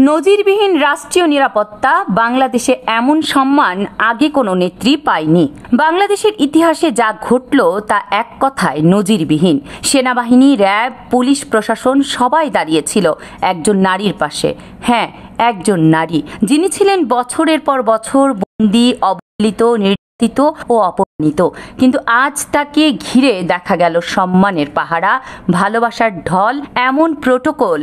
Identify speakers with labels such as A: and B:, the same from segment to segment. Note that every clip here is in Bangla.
A: নজিরবিহীন রাষ্ট্রীয় নিরাপত্তা বাংলাদেশে এমন সম্মান আগে কোনো নেত্রী পায়নি। বাংলাদেশের ইতিহাসে যা ঘটল তা এক কথায় নজিরবিহীন। সেনাবাহিনী, র্যাব, পুলিশ প্রশাসন সবাই দাঁড়িয়েছিল একজন নারীর পাশে। হ্যাঁ, একজন নারী যিনি ছিলেন বছরের পর বছর বন্দী, অবহেলিত, নির্যাতিত ও অপমানিত। কিন্তু আজ তাকে ঘিরে দেখা গেল সম্মানের পাহারা, ভালোবাসার ঢল, এমন প্রোটোকল,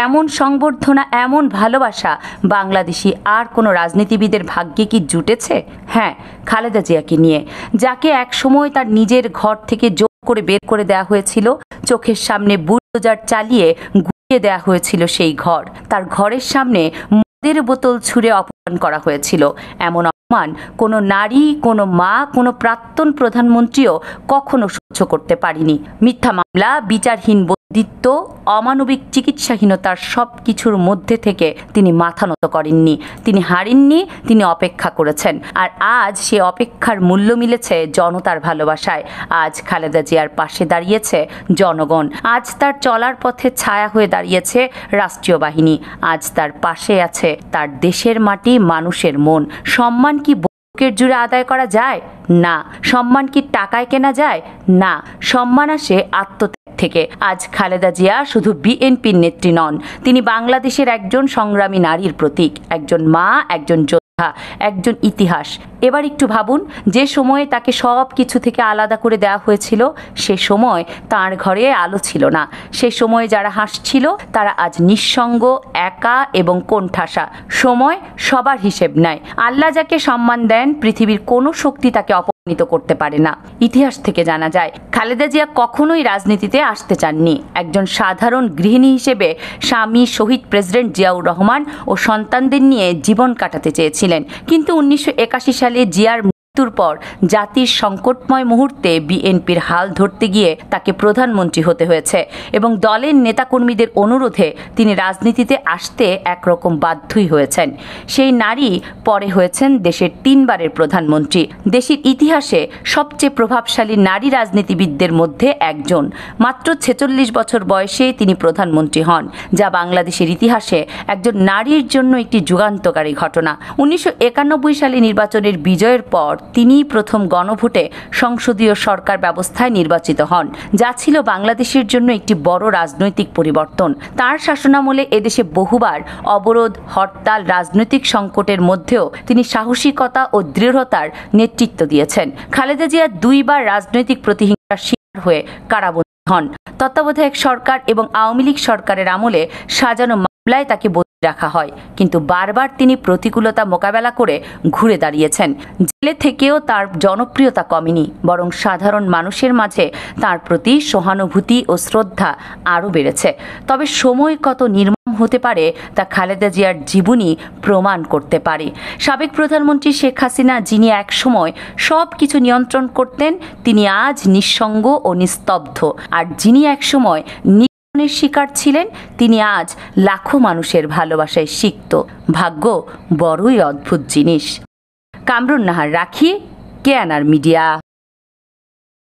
A: এমন সংবর্ধনা, এমন ভালোবাসা বাংলাদেশি আর কোনো রাজনীতিবিদের ভাগ্যে কি জুটেছে? হ্যাঁ, খালেদা জিয়াকে নিয়ে, যাকে একসময় তার নিজের ঘর থেকে জোর করে বের করে দেওয়া হয়েছিল, চোখের সামনে বুলডোজার চালিয়ে গুড়িয়ে দেওয়া হয়েছিল সেই ঘর। তার ঘরের সামনে মদের বোতল ছুঁড়ে অপমান করা হয়েছিল। এমন অপমান কোনো নারী, কোনো মা, কোনো প্রাক্তন প্রধানমন্ত্রীও কখনো সহ্য করতে পারেনি। মিথ্যা মামলা, বিচারহীন বন্দিত্ব, অমানবিক চিকিৎসাহীনতার সব কিছুর মধ্যে থেকে তিনি মাথা নত করেননি, তিনি হারেননি, তিনি অপেক্ষা করেছেন। আর আজ সে অপেক্ষার মূল্য মিলেছে জনতার ভালোবাসায়। আজ খালেদা জিয়ার পাশে দাঁড়িয়েছে জনগণ। আজ তার চলার পথে ছায়া হয়ে দাঁড়িয়েছে রাষ্ট্রীয় বাহিনী। আজ তার পাশে আছে তার দেশের মাটি, মানুষের মন। সম্মান কি বুকের জুড়ে আদায় করা যায়? না। সম্মান কি টাকায় কেনা যায়? না। সম্মান আসে আত্মত্যাগ থেকে। আজ খালেদা জিয়া শুধু বিএনপির নেত্রী নন, তিনি বাংলাদেশের একজন সংগ্রামী নারীর প্রতীক, একজন মা, একজন যোদ্ধা, একজন ইতিহাস। এবার একটু ভাবুন, যে সময়ে তাকে সব কিছু থেকে আলাদা করে দেওয়া হয়েছিল, সে সময় তার ঘরে আলো ছিল না। সে সময় যারা হাসছিল তারা আজ নিঃসঙ্গ, একা এবং কোণঠাসা। সময় সবার হিসেব নেয়। আল্লাহ যাকে সম্মান দেন, পৃথিবীর কোনো শক্তি তাকে অপমানিত করতে পারে না। ইতিহাস থেকে জানা যায়, খালেদা জিয়া কখনোই রাজনীতিতে আসতে চাননি। একজন সাধারণ গৃহিণী হিসেবে স্বামী শহীদ প্রেসিডেন্ট জিয়াউর রহমান ও সন্তানদের নিয়ে জীবন কাটাতে চেয়েছিলেন। কিন্তু 1981 সালে জিয়ার মৃত্যুর পর জাতির সংকটময় মুহূর্তে বিএনপির হাল ধরতে গিয়ে তাকে প্রধানমন্ত্রী হতে হয়েছে এবং দলের নেতাকর্মীদের অনুরোধে তিনি রাজনীতিতে আসতে একরকম বাধ্যই হয়েছেন। সেই নারী পরে হয়েছেন দেশের 3 বারের প্রধানমন্ত্রী। দেশের ইতিহাসে সবচেয়ে প্রভাবশালী নারী রাজনীতিবিদদের মধ্যে একজন। মাত্র 46 বছর বয়সে তিনি প্রধানমন্ত্রী হন, যা বাংলাদেশের ইতিহাসে একজন নারীর জন্য একটি যুগান্তকারী ঘটনা। 1991 সালে নির্বাচনের বিজয়ের পর তিনি প্রথম গণভোটে সংসদীয় সরকার ব্যবস্থায় নির্বাচিত হন, যা ছিল বাংলাদেশের জন্য একটি বড় রাজনৈতিক পরিবর্তন। তার শাসনামলে এদেশে বহুবার অবরোধ, হরতাল, রাজনৈতিক সংকটের মধ্যেও তিনি সাহসিকতা ও দৃঢ়তার নেতৃত্ব দিয়েছেন। খালেদা জিয়া 2 বার রাজনৈতিক প্রতিহিংসার শিকার হয়ে কারাবন্দী হন। তত্ত্বাবধায়ক সরকার এবং আওয়ামী লীগ সরকারের আমলে সাজানো মামলায় তাকে বন্দী রাখা হয়, কিন্তু বারবার তিনি প্রতিকূলতা মোকাবেলা করে ঘুরে দাঁড়িয়েছেন। জেলে থেকেও তার জনপ্রিয়তা কমেনি, বরং সাধারণ মানুষের মাঝে তার প্রতি সহানুভূতি ও শ্রদ্ধা আরও বেড়েছে। তবে সময় কত নির্মম হতে পারে তা খালেদা জিয়ার জীবনী প্রমাণ করতে পারে। সাবেক প্রধানমন্ত্রী শেখ হাসিনা, যিনি একসময় সব কিছু নিয়ন্ত্রণ করতেন, তিনি আজ নিঃসঙ্গ ও নিস্তব্ধ। আর যিনি একসময় শিকার ছিলেন, তিনি আজ লাখো মানুষের ভালোবাসায় সিক্ত। ভাগ্য বড়ই অদ্ভুত জিনিস। কামরুন নাহার, রাখি, কেএনআর মিডিয়া।